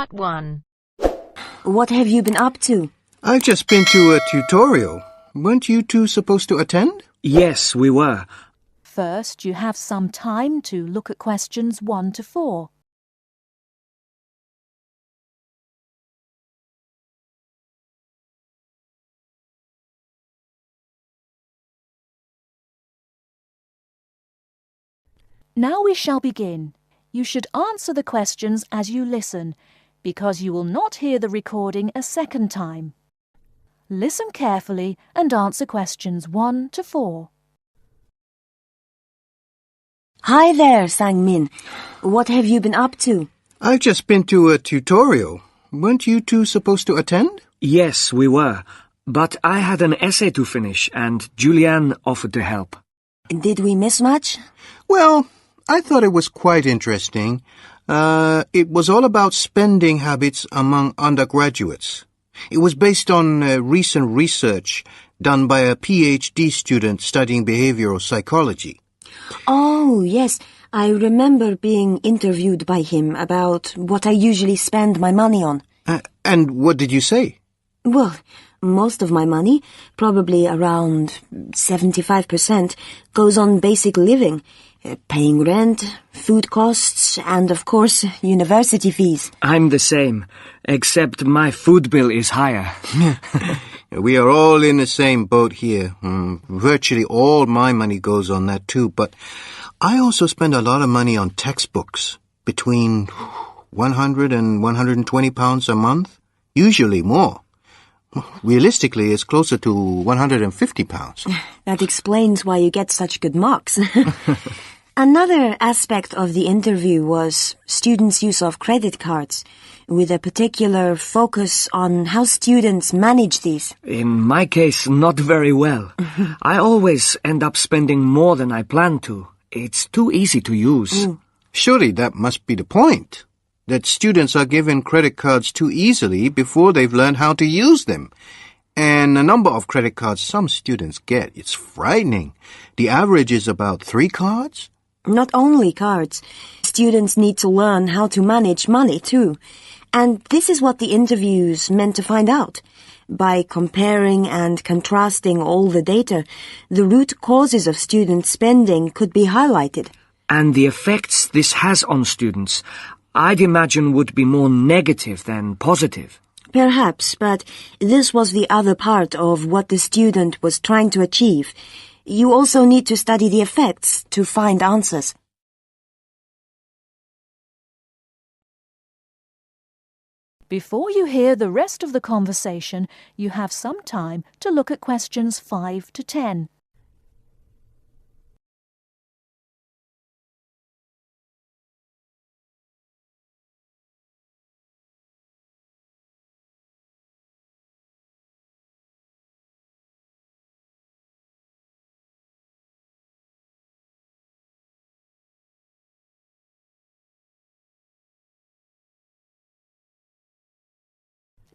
Part 1. What have you been up to? I've just been to a tutorial. Weren't you two supposed to attend? Yes, we were. First, you have some time to look at questions 1 to 4. Now we shall begin. You should answer the questions as you listen, because you will not hear the recording a second time. Listen carefully and answer questions 1 to 4. Hi there, Sang-min. What have you been up to? I've just been to a tutorial. Weren't you two supposed to attend? Yes, we were. But I had an essay to finish and Julianne offered to help. Did we miss much? Well, I thought it was quite interesting. It was all about spending habits among undergraduates. It was based on recent research done by a PhD student studying behavioral psychology. Oh, yes. I remember being interviewed by him about what I usually spend my money on. And what did you say? Well, most of my money, probably around 75%, goes on basic living, paying rent, food costs, and, of course, university fees. I'm the same, except my food bill is higher. We are all in the same boat here. Virtually all my money goes on that too, but I also spend a lot of money on textbooks, between 100 and 120 pounds a month, usually more. Realistically, it's closer to 150 pounds. That explains why you get such good marks. Another aspect of the interview was students' use of credit cards, with a particular focus on how students manage these. In my case, not very well. I always end up spending more than I plan to. It's too easy to use. Surely that must be the point, that students are given credit cards too easily before they've learned how to use them. And the number of credit cards some students get, it's frightening. The average is about 3 cards. Not only cards. Students need to learn how to manage money too. And this is what the interviews meant to find out. By comparing and contrasting all the data, the root causes of student spending could be highlighted. And the effects this has on students, I'd imagine, would be more negative than positive. Perhaps, but this was the other part of what the student was trying to achieve. You also need to study the effects to find answers. Before you hear the rest of the conversation, you have some time to look at questions 5 to 10.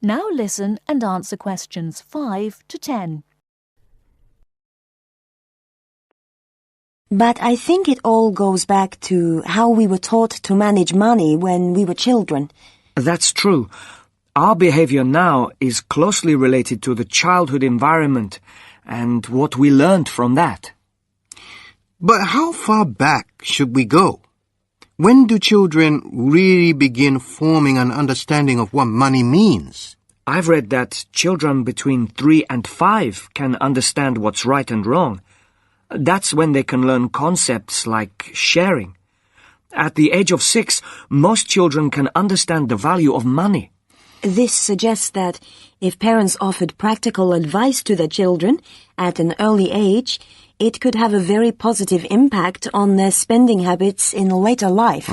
Now listen and answer questions 5 to 10. But I think it all goes back to how we were taught to manage money when we were children. That's true. Our behavior now is closely related to the childhood environment and what we learned from that. But how far back should we go? When do children really begin forming an understanding of what money means? I've read that children between 3 and 5 can understand what's right and wrong. That's when they can learn concepts like sharing. At the age of 6, most children can understand the value of money. This suggests that if parents offered practical advice to their children at an early age, it could have a very positive impact on their spending habits in later life.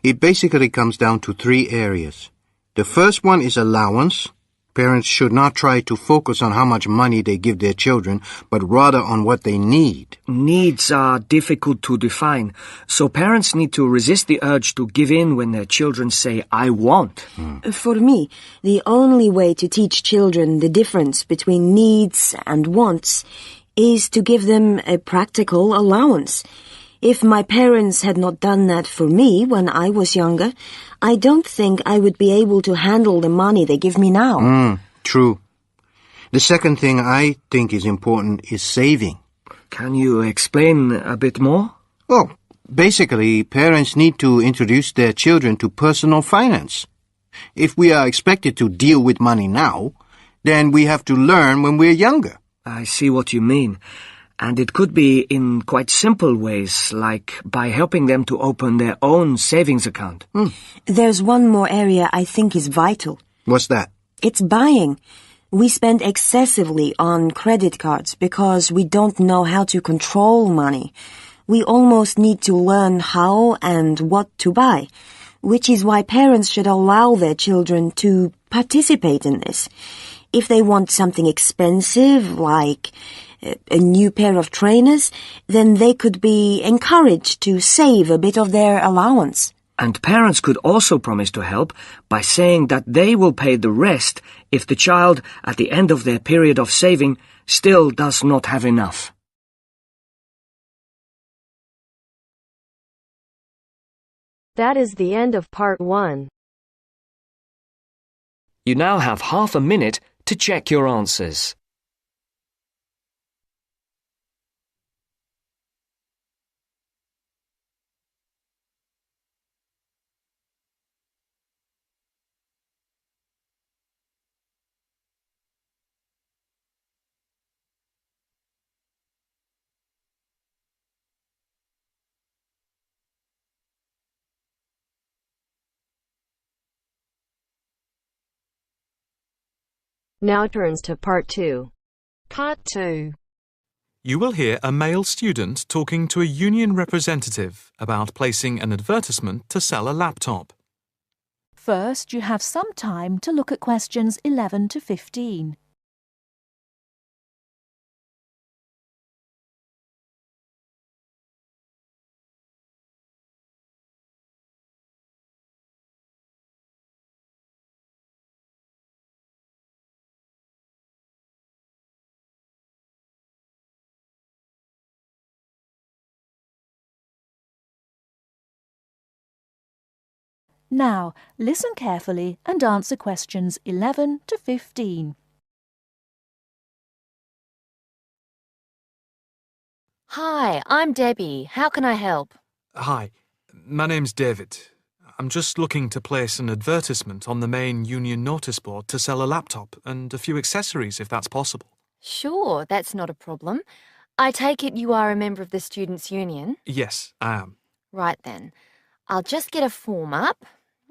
It basically comes down to 3 areas. The first one is allowance. Parents should not try to focus on how much money they give their children, but rather on what they need. Needs are difficult to define, so parents need to resist the urge to give in when their children say, "I want." For me, the only way to teach children the difference between needs and wants is to give them a practical allowance. If my parents had not done that for me when I was younger, I don't think I would be able to handle the money they give me now. True. The second thing I think is important is saving. Can you explain a bit more? Well, basically, parents need to introduce their children to personal finance. If we are expected to deal with money now, then we have to learn when we're younger. I see what you mean. And it could be in quite simple ways, like by helping them to open their own savings account. There's one more area I think is vital. What's that? It's buying. We spend excessively on credit cards because we don't know how to control money. We almost need to learn how and what to buy, which is why parents should allow their children to participate in this. If they want something expensive, like a new pair of trainers, then they could be encouraged to save a bit of their allowance. And parents could also promise to help by saying that they will pay the rest if the child, at the end of their period of saving, still does not have enough. That is the end of part 1. You now have half a minute to check your answers. Now turns to part 2. Part 2. You will hear a male student talking to a union representative about placing an advertisement to sell a laptop. First, you have some time to look at questions 11 to 15. Now, listen carefully and answer questions 11 to 15. Hi, I'm Debbie. How can I help? Hi, my name's David. I'm just looking to place an advertisement on the main union notice board to sell a laptop and a few accessories if that's possible. Sure, that's not a problem. I take it you are a member of the Students' Union? Yes, I am. Right then. I'll just get a form up.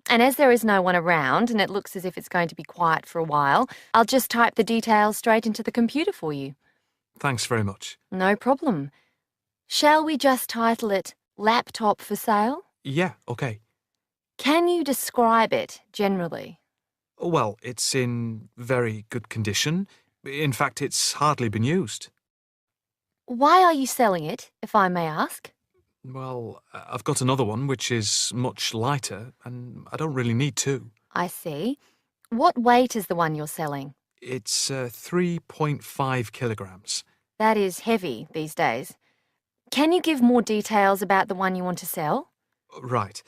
And as there is no one around and it looks as if it's going to be quiet for a while, I'll just type the details straight into the computer for you. Thanks very much. No problem. Shall we just title it Laptop for Sale? Yeah, okay. Can you describe it generally? Well, it's in very good condition. In fact, it's hardly been used. Why are you selling it, if I may ask? Well, I've got another one which is much lighter, and I don't really need two. I see. What weight is the one you're selling? It's 3.5 kilograms. That is heavy these days. Can you give more details about the one you want to sell? Right.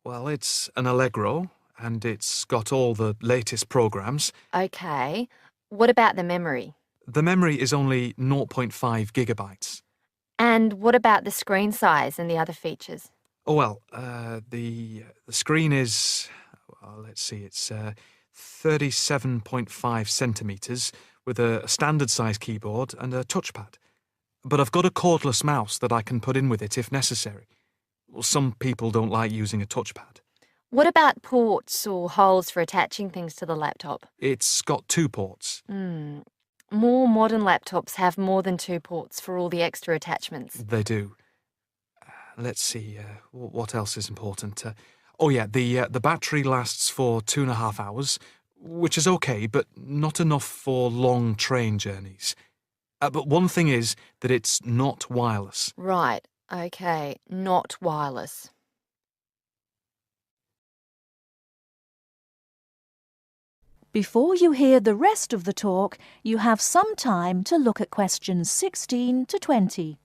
Well, it's an Allegro, and it's got all the latest programs. Okay. What about the memory? The memory is only 0.5 gigabytes. And what about the screen size and the other features? Oh, well, the screen is, well, let's see, it's 37.5 centimetres with a standard size keyboard and a touchpad. But I've got a cordless mouse that I can put in with it if necessary. Well, some people don't like using a touchpad. What about ports or holes for attaching things to the laptop? It's got 2 ports. More modern laptops have more than 2 ports for all the extra attachments. They do. Let's see, what else is important? Oh yeah, the battery lasts for 2.5 hours, which is okay, but not enough for long train journeys. But one thing is that it's not wireless. Right, okay, not wireless. Before you hear the rest of the talk, you have some time to look at questions 16 to 20.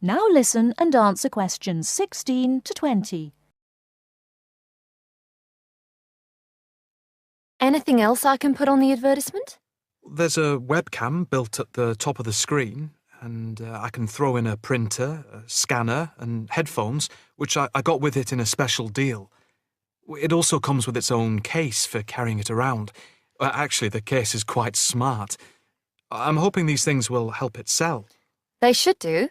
Now listen and answer questions 16 to 20. Anything else I can put on the advertisement? There's a webcam built at the top of the screen, and I can throw in a printer, a scanner, and headphones, which I got with it in a special deal. It also comes with its own case for carrying it around. Actually, the case is quite smart. I'm hoping these things will help it sell. They should do.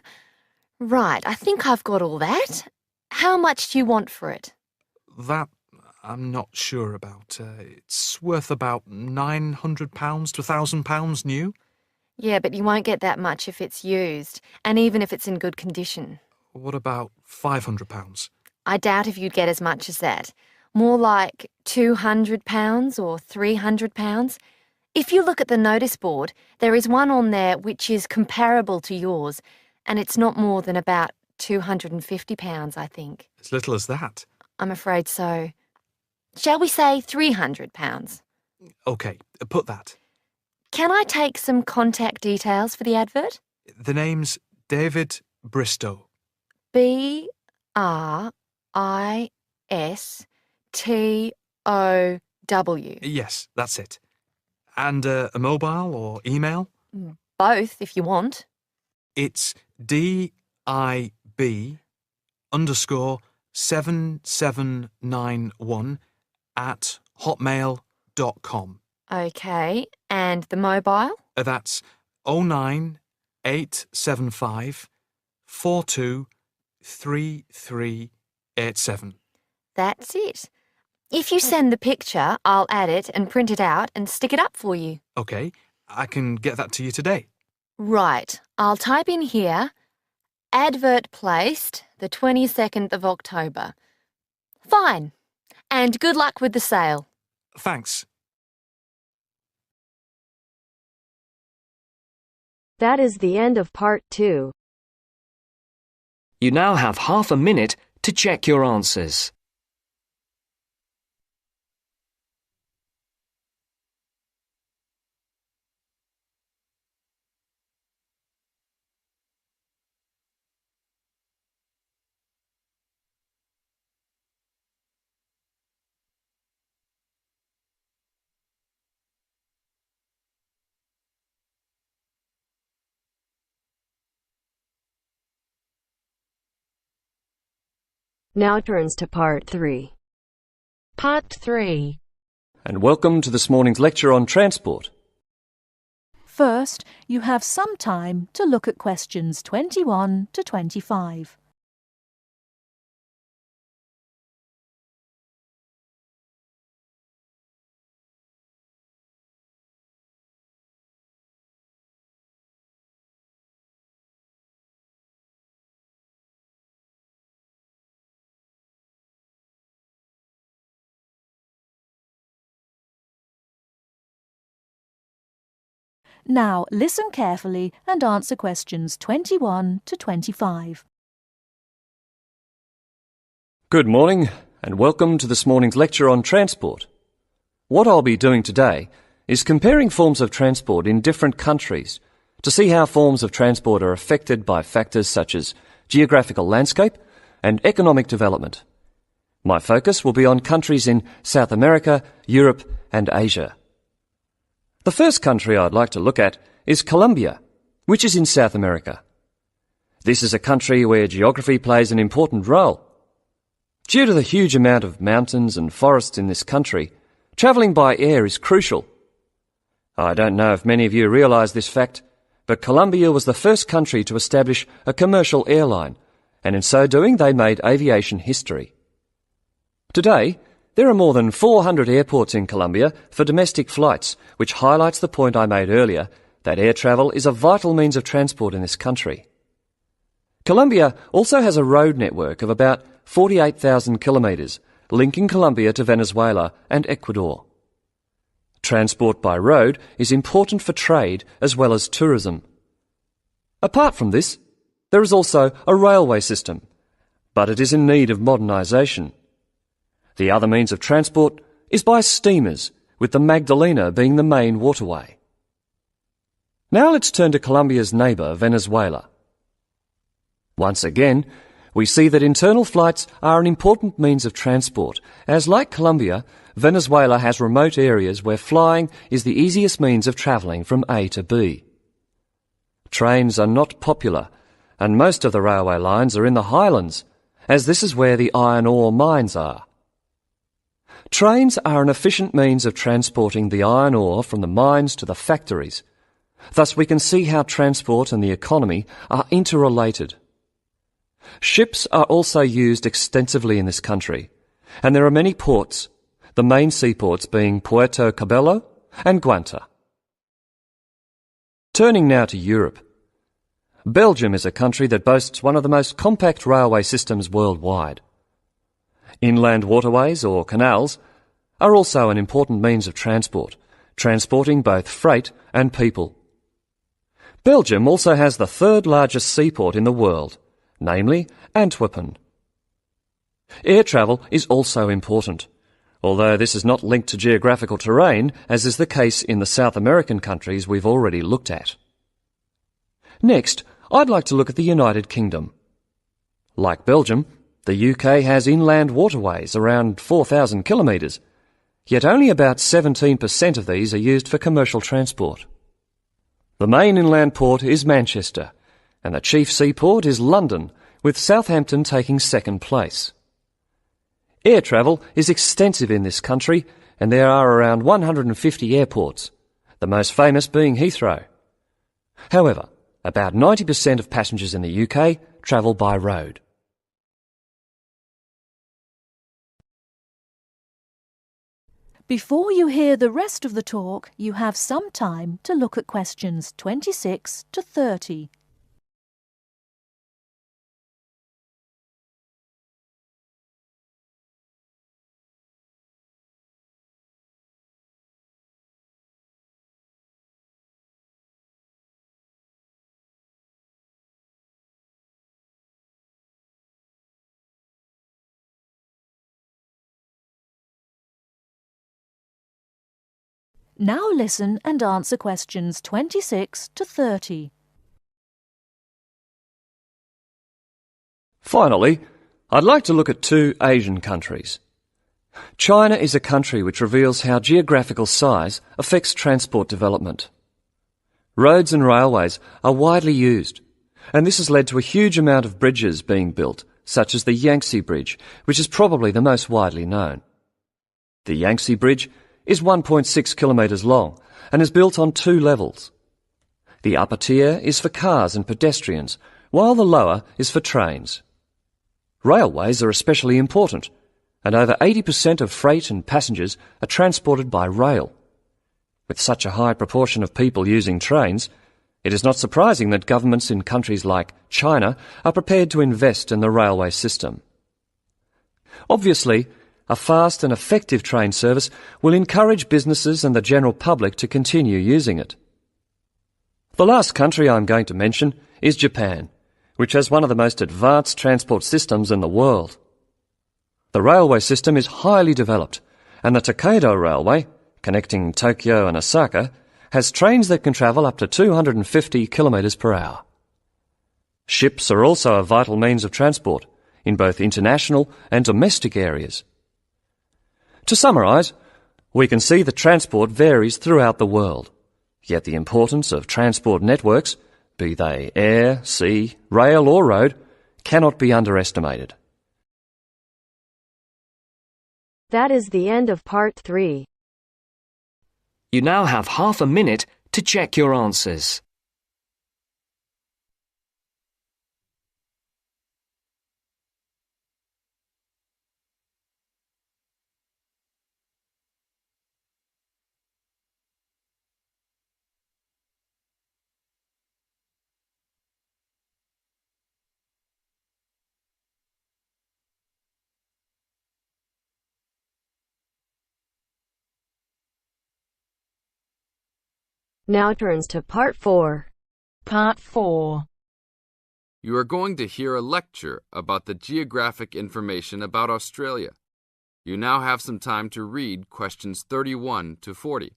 Right, I think I've got all that. How much do you want for it? That I'm not sure about. It's worth about £900 to £1,000 new. Yeah, but you won't get that much if it's used, and even if it's in good condition. What about £500? I doubt if you'd get as much as that. More like £200 or £300. If you look at the notice board, there is one on there which is comparable to yours, and it's not more than about £250, I think. As little as that? I'm afraid so. Shall we say £300? OK, put that. Can I take some contact details for the advert? The name's David Bristow. BRISTOW. Yes, that's it. And a mobile or email? Both, if you want. It's DIB_7791@hotmail.com. OK, and the mobile? That's 09875 423387. That's it. If you send the picture, I'll add it and print it out and stick it up for you. OK, I can get that to you today. Right, I'll type in here, advert placed the 22nd of October. Fine. And good luck with the sale. Thanks. That is the end of part 2. You now have half a minute to check your answers. Now turns to part 3. Part 3. And welcome to this morning's lecture on transport. First, you have some time to look at questions 21 to 25. Now listen carefully and answer questions 21 to 25. Good morning, and welcome to this morning's lecture on transport. What I'll be doing today is comparing forms of transport in different countries to see how forms of transport are affected by factors such as geographical landscape and economic development. My focus will be on countries in South America, Europe, and Asia. The first country I'd like to look at is Colombia, which is in South America. This is a country where geography plays an important role. Due to the huge amount of mountains and forests in this country, travelling by air is crucial. I don't know if many of you realise this fact, but Colombia was the first country to establish a commercial airline, and in so doing they made aviation history. Today, there are more than 400 airports in Colombia for domestic flights, which highlights the point I made earlier that air travel is a vital means of transport in this country. Colombia also has a road network of about 48,000 kilometres, linking Colombia to Venezuela and Ecuador. Transport by road is important for trade as well as tourism. Apart from this, there is also a railway system, but it is in need of modernisation. The other means of transport is by steamers, with the Magdalena being the main waterway. Now let's turn to Colombia's neighbour, Venezuela. Once again, we see that internal flights are an important means of transport, as like Colombia, Venezuela has remote areas where flying is the easiest means of travelling from A to B. Trains are not popular, and most of the railway lines are in the highlands, as this is where the iron ore mines are. Trains are an efficient means of transporting the iron ore from the mines to the factories. Thus we can see how transport and the economy are interrelated. Ships are also used extensively in this country, and there are many ports, the main seaports being Puerto Cabello and Guanta. Turning now to Europe. Belgium is a country that boasts one of the most compact railway systems worldwide. Inland waterways, or canals, are also an important means of transport, transporting both freight and people. Belgium also has the third largest seaport in the world, namely Antwerpen. Air travel is also important, although this is not linked to geographical terrain, as is the case in the South American countries we've already looked at. Next, I'd like to look at the United Kingdom. Like Belgium, the UK has inland waterways around 4,000 kilometres, yet only about 17% of these are used for commercial transport. The main inland port is Manchester, and the chief seaport is London, with Southampton taking second place. Air travel is extensive in this country, and there are around 150 airports, the most famous being Heathrow. However, about 90% of passengers in the UK travel by road. Before you hear the rest of the talk, you have some time to look at questions 26 to 30. Now listen and answer questions 26 to 30. Finally, I'd like to look at two Asian countries. China is a country which reveals how geographical size affects transport development. Roads and railways are widely used, and this has led to a huge amount of bridges being built, such as the Yangtze Bridge, which is probably the most widely known. The Yangtze Bridge is 1.6 kilometres long and is built on two levels. The upper tier is for cars and pedestrians, while the lower is for trains. Railways are especially important, and over 80% of freight and passengers are transported by rail. With such a high proportion of people using trains, it is not surprising that governments in countries like China are prepared to invest in the railway system. Obviously, a fast and effective train service will encourage businesses and the general public to continue using it. The last country I'm going to mention is Japan, which has one of the most advanced transport systems in the world. The railway system is highly developed, and the Tokaido Railway, connecting Tokyo and Osaka, has trains that can travel up to 250 kilometres per hour. Ships are also a vital means of transport in both international and domestic areas. To summarise, we can see that transport varies throughout the world, yet the importance of transport networks, be they air, sea, rail or road, cannot be underestimated. That is the end of part 3. You now have half a minute to check your answers. Now turns to part 4. Part 4. You are going to hear a lecture about the geographic information about Australia. You now have some time to read questions 31 to 40.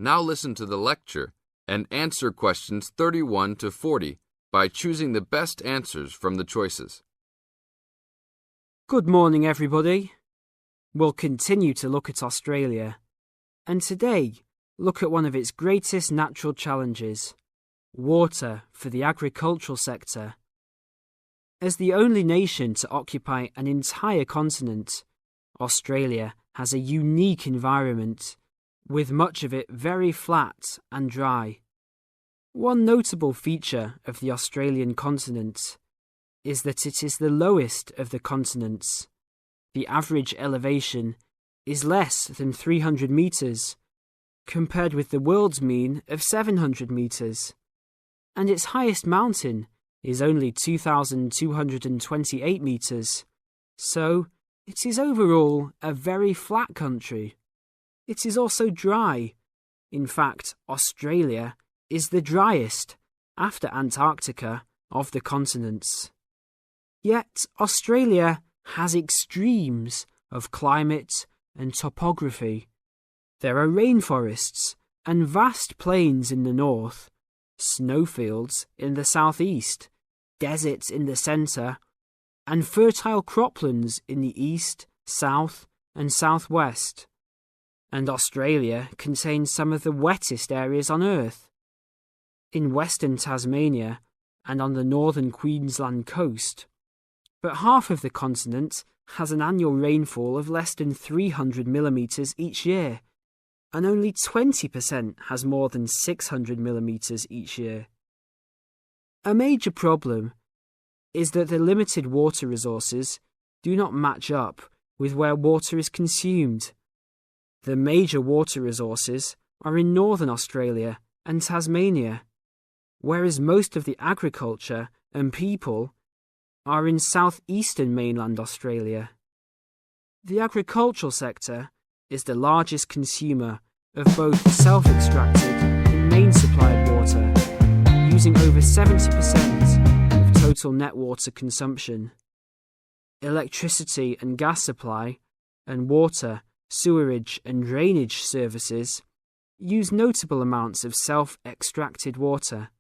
Now listen to the lecture and answer questions 31 to 40 by choosing the best answers from the choices. Good morning, everybody. We'll continue to look at Australia, and today look at one of its greatest natural challenges, water for the agricultural sector. As the only nation to occupy an entire continent, Australia has a unique environment, with much of it very flat and dry. One notable feature of the Australian continent is that it is the lowest of the continents. The average elevation is less than 300 metres, compared with the world's mean of 700 metres, and its highest mountain is only 2,228 metres, so it is overall a very flat country. It is also dry. In fact, Australia is the driest, after Antarctica, of the continents. Yet Australia has extremes of climate and topography. There are rainforests and vast plains in the north, snowfields in the southeast, deserts in the centre, and fertile croplands in the east, south, and southwest. And Australia contains some of the wettest areas on Earth. In western Tasmania and on the northern Queensland coast, but half of the continent has an annual rainfall of less than 300 millimetres each year, and only 20% has more than 600 millimetres each year. A major problem is that the limited water resources do not match up with where water is consumed. The major water resources are in northern Australia and Tasmania, whereas most of the agriculture and people are in southeastern mainland Australia. The agricultural sector is the largest consumer of both self-extracted and main-supplied water, using over 70% of total net water consumption. Electricity and gas supply, and water, sewerage and drainage services use notable amounts of self-extracted water.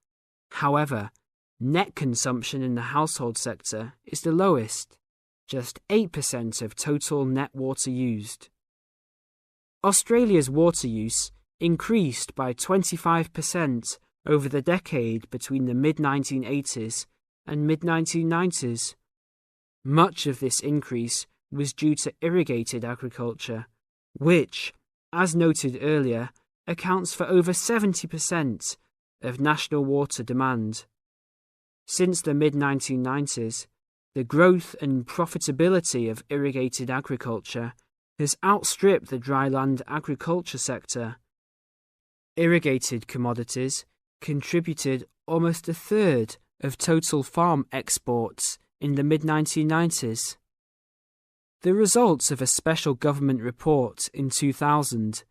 However, net consumption in the household sector is the lowest, just 8% of total net water used. Australia's water use increased by 25% over the decade between the mid-1980s and mid-1990s. Much of this increase was due to irrigated agriculture, which, as noted earlier, accounts for over 70% of national water demand. Since the mid-1990s, the growth and profitability of irrigated agriculture has outstripped the dryland agriculture sector. Irrigated commodities contributed almost a third of total farm exports in the mid-1990s. The results of a special government report in 2000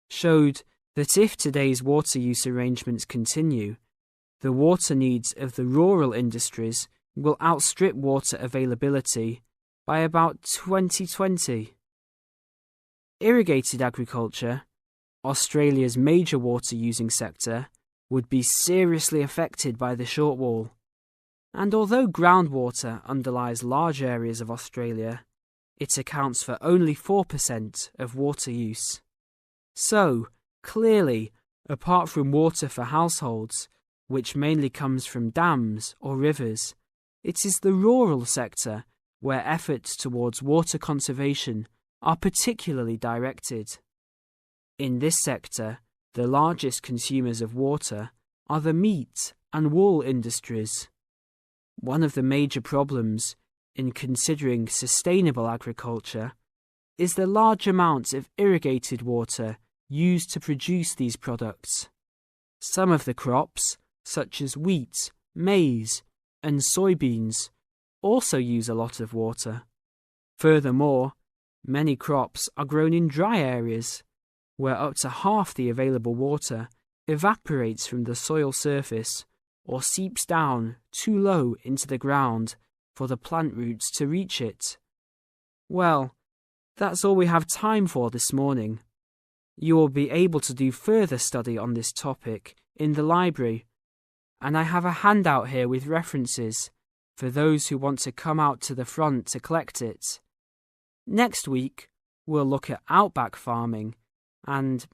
showed that if today's water use arrangements continue, the water needs of the rural industries will outstrip water availability by about 2020. Irrigated agriculture, Australia's major water-using sector, would be seriously affected by the shortfall. And although groundwater underlies large areas of Australia, it accounts for only 4% of water use. So, clearly, apart from water for households, which mainly comes from dams or rivers, it is the rural sector where efforts towards water conservation are particularly directed. In this sector, the largest consumers of water are the meat and wool industries. One of the major problems in considering sustainable agriculture is the large amounts of irrigated water used to produce these products. Some of the crops, such as wheat, maize, and soybeans, also use a lot of water. Furthermore, many crops are grown in dry areas, where up to half the available water evaporates from the soil surface or seeps down too low into the ground for the plant roots to reach it. Well, that's all we have time for this morning. You will be able to do further study on this topic in the library, and I have a handout here with references for those who want to come out to the front to collect it. Next week, we'll look at outback farming and